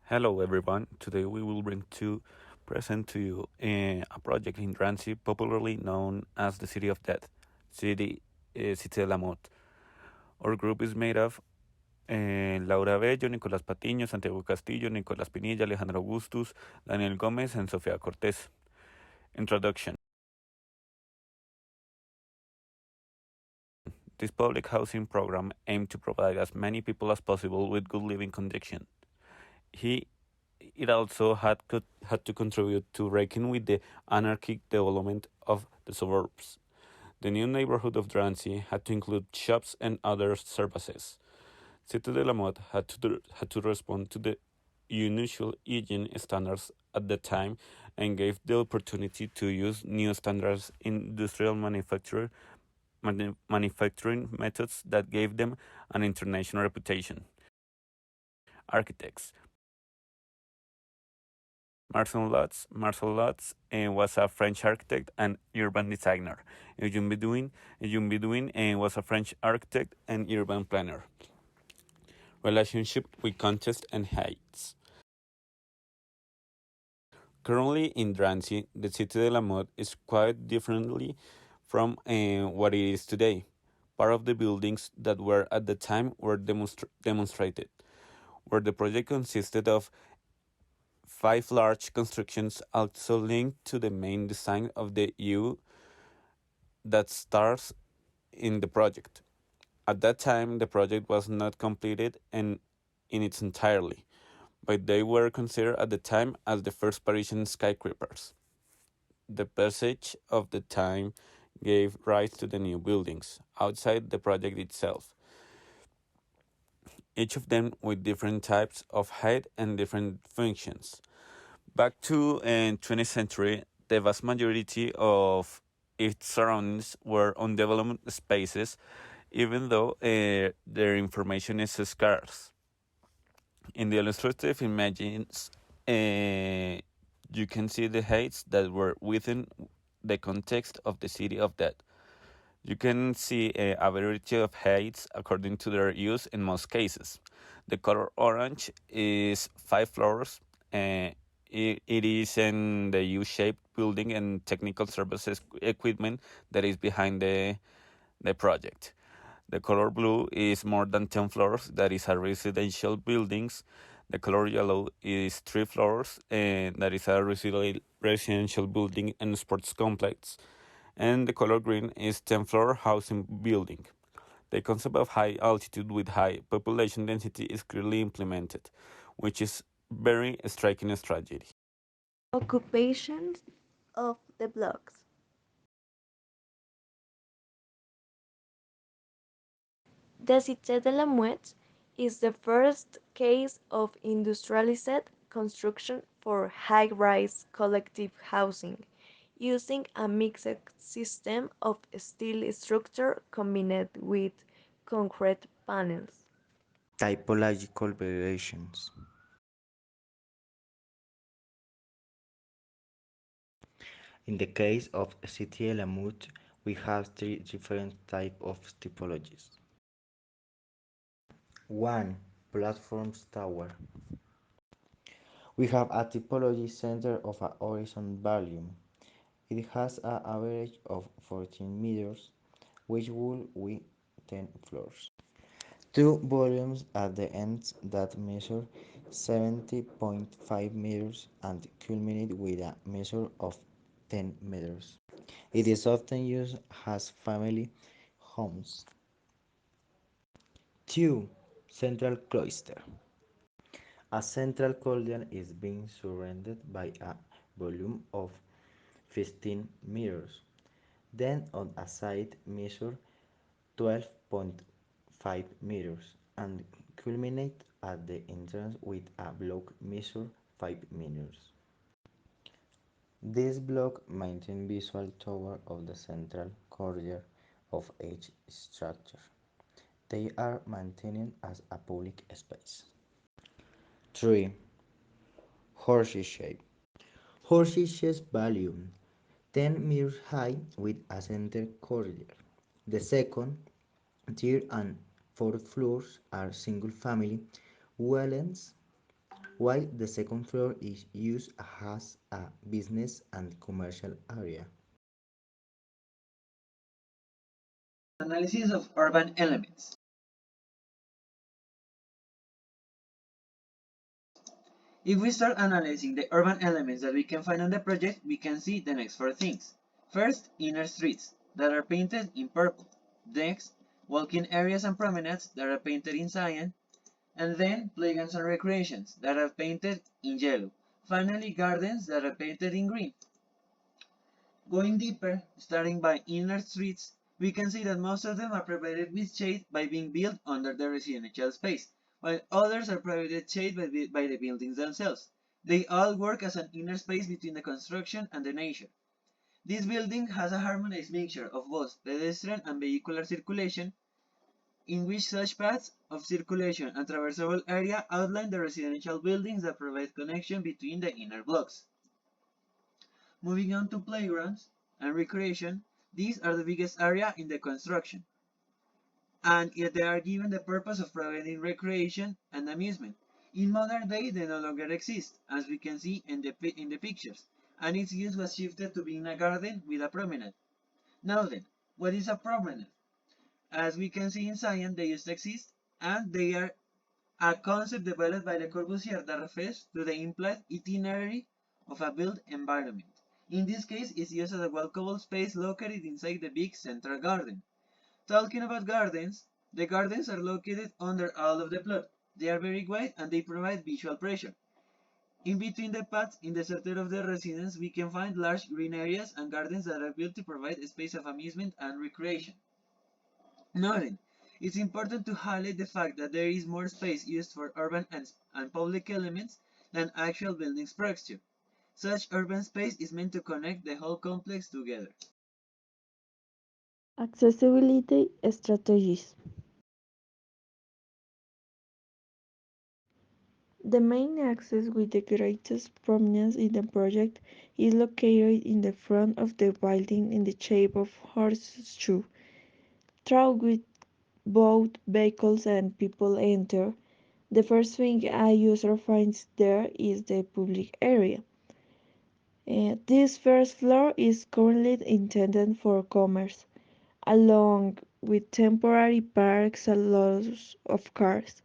Hello everyone, today we will bring to present to you a project in Drancy popularly known as the City of Death, Citte de la Motte. Our group is made of Laura Bello, Nicolas Patiño, Santiago Castillo, Nicolas Pinilla, Alejandro Augustus, Daniel Gomez, and Sofia Crotes. Introduction. This public housing program aimed to provide as many people as possible with good living conditions. It also had to contribute to reckon with the anarchic development of the suburbs. The new neighborhood of Drancy had to include shops and other services. Citte de la Motte had to respond to the unusual hygiene standards at the time and gave the opportunity to use new standards in industrial manufacturing methods that gave them an international reputation. Architects. Marcel Lutz was a French architect and urban designer. Eugene Bedouin was a French architect and urban planner. Relationship with context and heights. Currently in Drancy, the Cité de la Mode is quite differently from what it is today. Part of the buildings that were at the time were demonstrated, where the project consisted of 5 large constructions also linked to the main design of the U that stars in the project. At that time, the project was not completed and in its entirety, but they were considered at the time as the first Parisian skyscrapers. The passage of the time gave rise to the new buildings outside the project itself, each of them with different types of height and different functions. Back to 20th century, the vast majority of its surroundings were undeveloped spaces, even though their information is scarce. In the illustrative images, you can see the heights that were within the context of the City of Death. You can see a variety of heights according to their use in most cases. The color orange is 5 floors. It is in the U-shaped building and technical services equipment that is behind the project. The color blue is more than 10 floors, that is a residential buildings. The color yellow is 3 floors, and that is a residential building and sports complex. And the color green is 10-floor housing building. The concept of high altitude with high population density is clearly implemented, which is very striking strategy. Occupations of the blocks. The Cité de la Muette is the first case of industrialized construction for high-rise collective housing, using a mixed system of steel structure combined with concrete panels. Typological variations. In the case of Citte de la Motte, we have three different types of typologies. 1. Platforms tower. We have a typology center of a horizon volume. It has an average of 14 meters, which will be 10 floors. Two volumes at the ends that measure 70.5 meters and culminate with a measure of 10 meters. It is often used as family homes. 2. Central cloister. A central cauldron is being surrounded by a volume of 15 meters. Then on a side measure 12.5 meters and culminate at the entrance with a block measure 5 meters. This block maintains visual tower of the central corridor of each structure. They are maintained as a public space. 3. Horseshoe shape. Horseshoe shape volume 10 meters high with a center corridor. The second, third, and fourth floors are single family dwellings while the second floor is used as a business and commercial area. Analysis of urban elements. If we start analyzing the urban elements that we can find on the project, we can see the next four things. First, inner streets that are painted in purple. Next, walking areas and promenades that are painted in cyan. And then, playgrounds and recreations that are painted in yellow. Finally, gardens that are painted in green. Going deeper, starting by inner streets, we can see that most of them are provided with shade by being built under the residential space, while others are provided shade by the buildings themselves. They all work as an inner space between the construction and the nature. This building has a harmonized mixture of both pedestrian and vehicular circulation, in which such paths of circulation and traversable area outline the residential buildings that provide connection between the inner blocks. Moving on to playgrounds and recreation, these are the biggest area in the construction, and yet they are given the purpose of providing recreation and amusement. In modern day, they no longer exist, as we can see in the pictures, and its use was shifted to being a garden with a promenade. Now then, what is a promenade? As we can see in science, they used to exist, and they are a concept developed by Le Corbusier that refers to the implied itinerary of a built environment. In this case, it's used as a walkable space located inside the big central garden. Talking about gardens, the gardens are located under all of the plot. They are very wide and they provide visual pressure. In between the paths in the center of the residence, we can find large green areas and gardens that are built to provide a space of amusement and recreation. Noting, it's important to highlight the fact that there is more space used for urban and public elements than actual building structure. Such urban space is meant to connect the whole complex together. Accessibility strategies. The main access with the greatest prominence in the project is located in the front of the building in the shape of horseshoe, through which both vehicles and people enter. The first thing a user finds there is the public area. This first floor is currently intended for commerce, along with temporary parks and lots of cars.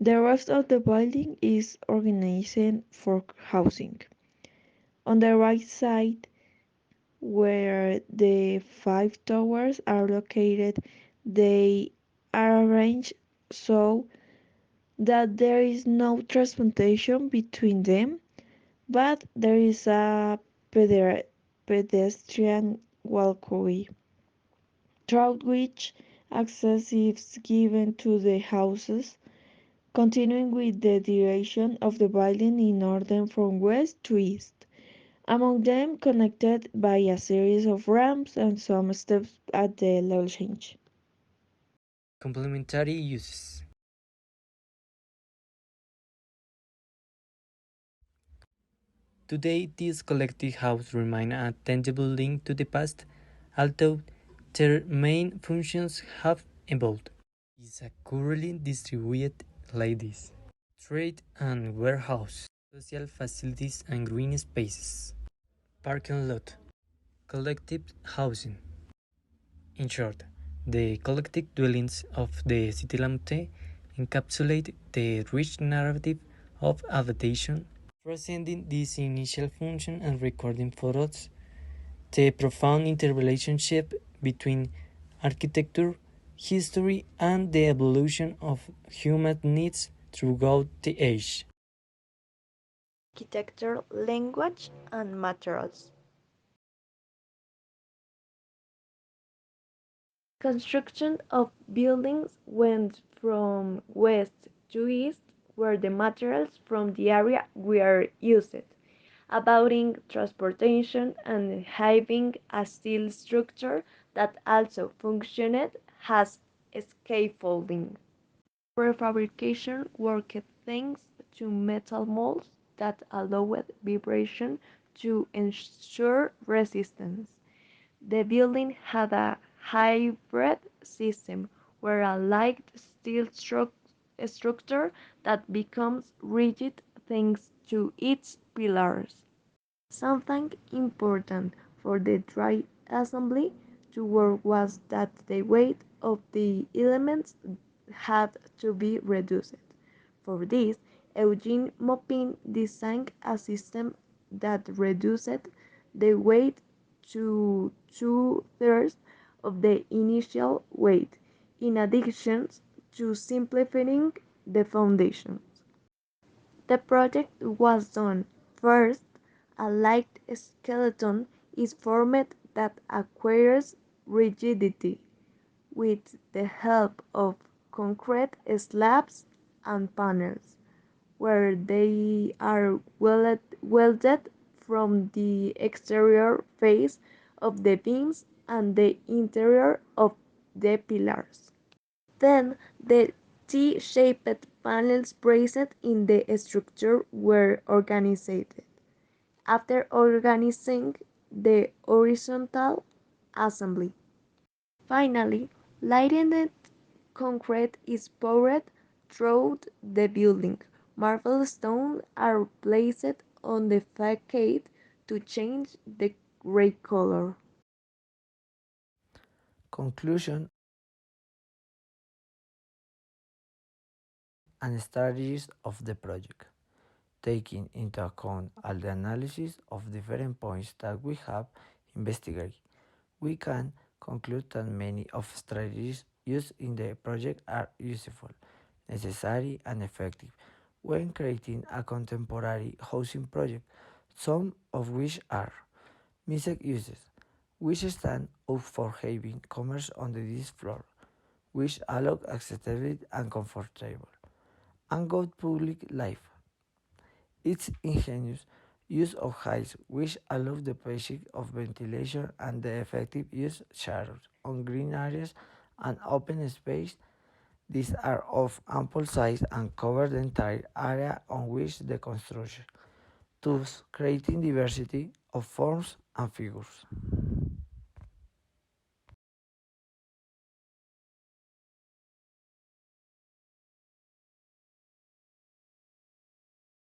The rest of the building is organized for housing. On the right side, where the five towers are located, they are arranged so that there is no transportation between them, but there is a pedestrian walkway, through which access is given to the houses, continuing with the direction of the building in order from west to east, among them connected by a series of ramps and some steps at the level change. Complementary uses. Today, these collective houses remain a tangible link to the past, although their main functions have evolved. Is a currently distributed like this: trade and warehouse, social facilities and green spaces, parking lot, collective housing. In short, the collective dwellings of the city Muette encapsulate the rich narrative of adaptation, transcending this initial function and recording for us the profound interrelationship between architecture, history, and the evolution of human needs throughout the age. Architecture, language, and materials. Construction of buildings went from west to east where the materials from the area were used, allowing transportation and having a steel structure that also functioned as scaffolding. Prefabrication worked thanks to metal molds that allowed vibration to ensure resistance. The building had a hybrid system where a light steel structure that becomes rigid thanks to its pillars. Something important for the dry assembly to work was that the weight of the elements had to be reduced. For this, Eugene Mopin designed a system that reduced the weight to two-thirds of the initial weight, in addition to simplifying the foundations. The project was done. First, a light skeleton is formed that acquires rigidity with the help of concrete slabs and panels, where they are welded from the exterior face of the beams and the interior of the pillars. Then the T-shaped panels braced in the structure were organized. After organizing the horizontal assembly, finally, lightened concrete is poured throughout the building. Marble stones are placed on the facade to change the gray color. Conclusion and strategies of the project. Taking into account all the analysis of different points that we have investigated, we can conclude that many of strategies used in the project are useful, necessary, and effective when creating a contemporary housing project, some of which are mixed uses, which stand out for having commerce on this floor, which allow accessibility and comfortable, and good public life. Its ingenious use of heights, which allow the passage of ventilation and the effective use shadows on green areas and open space. These are of ample size and cover the entire area on which the construction, thus creating diversity of forms and figures.